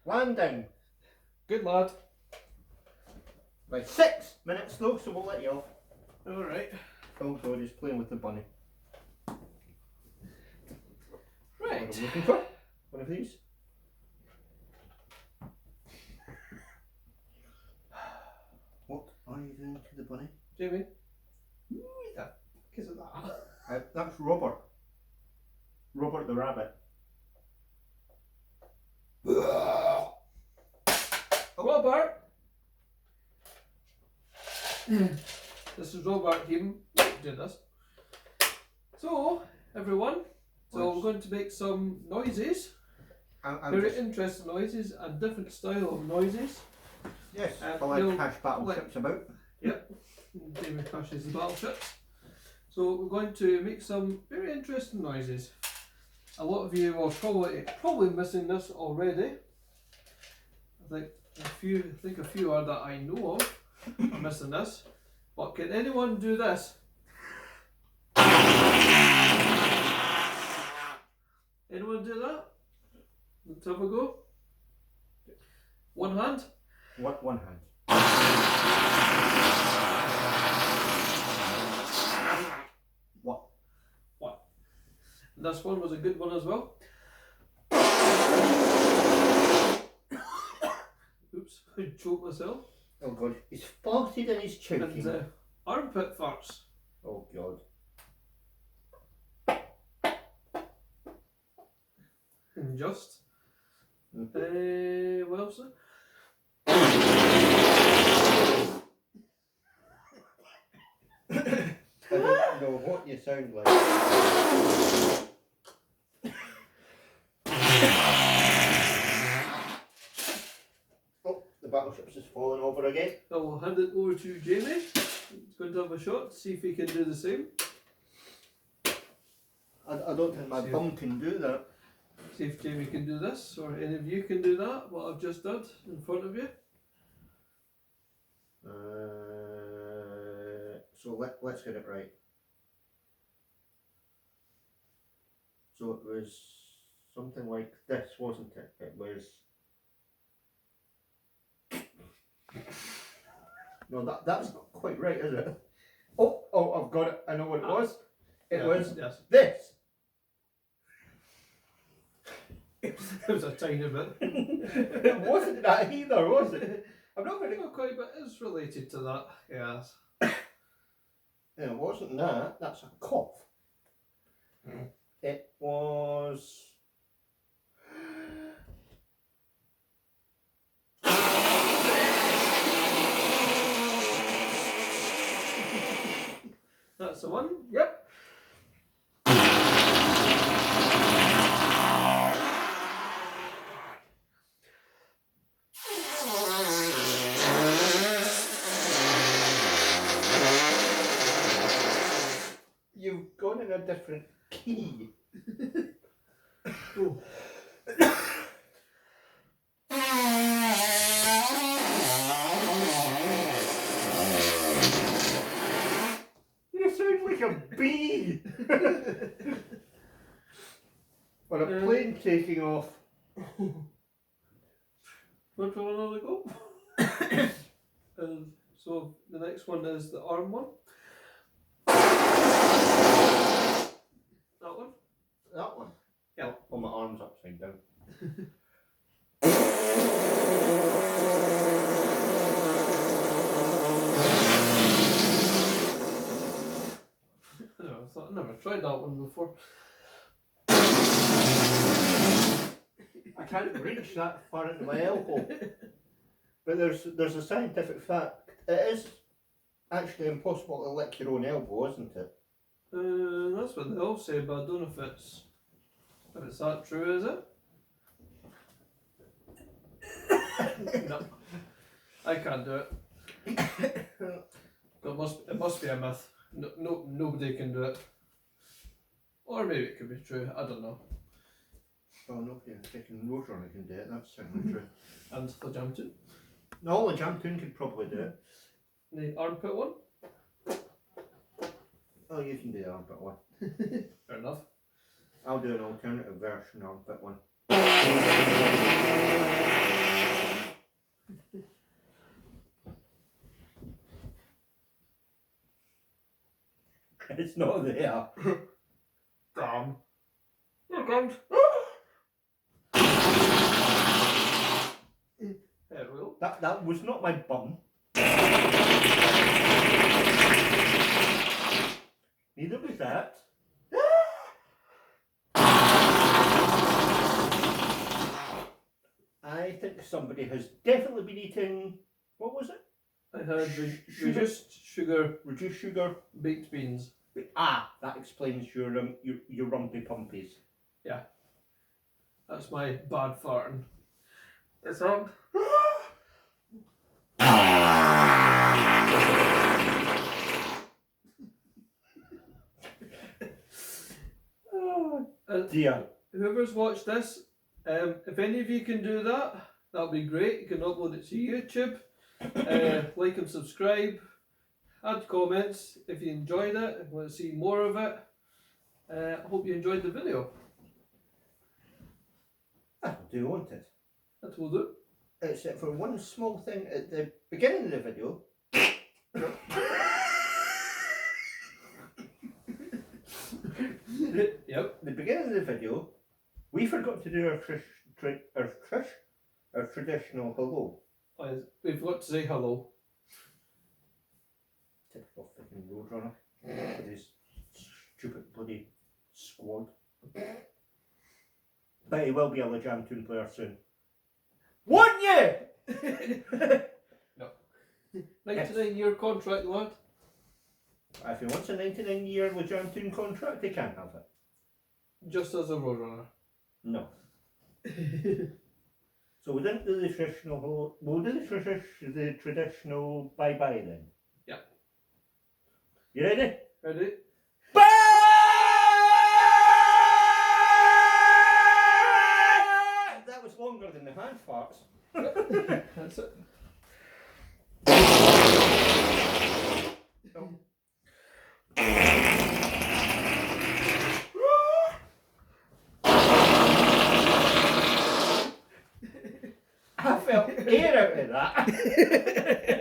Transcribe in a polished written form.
Landing. Good lad. Right, 6 minutes though, so we'll let you off. Alright. Phil Dory's playing with the bunny. What Right. I'm looking for? One of these. What are you doing to the bunny? Jamie. Who the fuck is that? That's Robert. Robert the rabbit. Robert! This is Robert here. Do this. So, everyone, we're going to make some noises. Very interesting noises and different style of noises. Yes, I like cash battleships about. Yep, David crashes the battleships. So we're going to make some very interesting noises. A lot of you are probably missing this already. I think a few are that I know of are missing this. But can anyone do this? Anyone do that? Let's have a go. One hand. What one hand? What? What? And this one was a good one as well. Oops, I choked myself. Oh god, he's farted and he's choking. And armpit farts. Oh god. And just. What else? I don't know what you sound like. Oh, the battleship's just fallen over again. I will hand it over to Jamie. He's going to have a shot to see if he can do the same. I don't think my bum can do that. See if Jamie can do this, or any of you can do that, what I've just done in front of you. So let's get it right. So it was something like this, wasn't it? It was... No, that's not quite right, is it? Oh, I've got it. I know what it was. It was this. It was a tiny bit. It wasn't that either, was it? I'm not very... Not quite, but it's related to that, yes. It wasn't that. That's a cough. It was... That's the one, yep. You've gone in a different key. Oh. You sound like a bee. Or a plane taking off. Want to another go? So the next one is the arm one. That one? That one? Yeah. Oh, my arm's upside down. I thought I never tried that one before. I can't reach that far into my elbow. But there's a scientific fact. It is actually impossible to lick your own elbow, isn't it? That's what they all say, but I don't know if it's that true, is it? No, I can't do it. It must be a myth. No, nobody can do it. Or maybe it could be true. I don't know. Well, nobody in freaking Roadrunner can do it. That's certainly true. And the Jamtoon. No, the Jamtoon could probably do it. The armpit one. Oh, you can do the armpit one. Fair enough. I'll do an alternative version armpit one. It's not there. Damn. Here it comes. There we go. That was not my bum. Neither was that. I think somebody has definitely been eating, what was it? I had Sugar. reduced sugar Reduced sugar. baked beans. That explains your rumpy pumpies. That's my bad farting. It's up. Dear. Whoever's watched this, if any of you can do that, that'll be great. You can upload it to YouTube. Like and subscribe. Add comments if you enjoyed it and want to see more of it. I hope you enjoyed the video. That'll do, won't it? That will do. Except for one small thing at the beginning of the video. Yep. The beginning of the video, we forgot to do our traditional hello. We've got to say hello. Typical fucking Roadrunner with his stupid bloody squad. But he will be a Lejantoon player soon. Won't you? 99-year contract, lad. If he wants a 99-year Lejantoon contract, he can have it. Just as a roadrunner. No. So we didn't do the traditional hello. We'll do the traditional bye-bye then. Yeah. You ready? Ready? Bye! That was longer than the hand farts. That's it. No. I felt air out of that.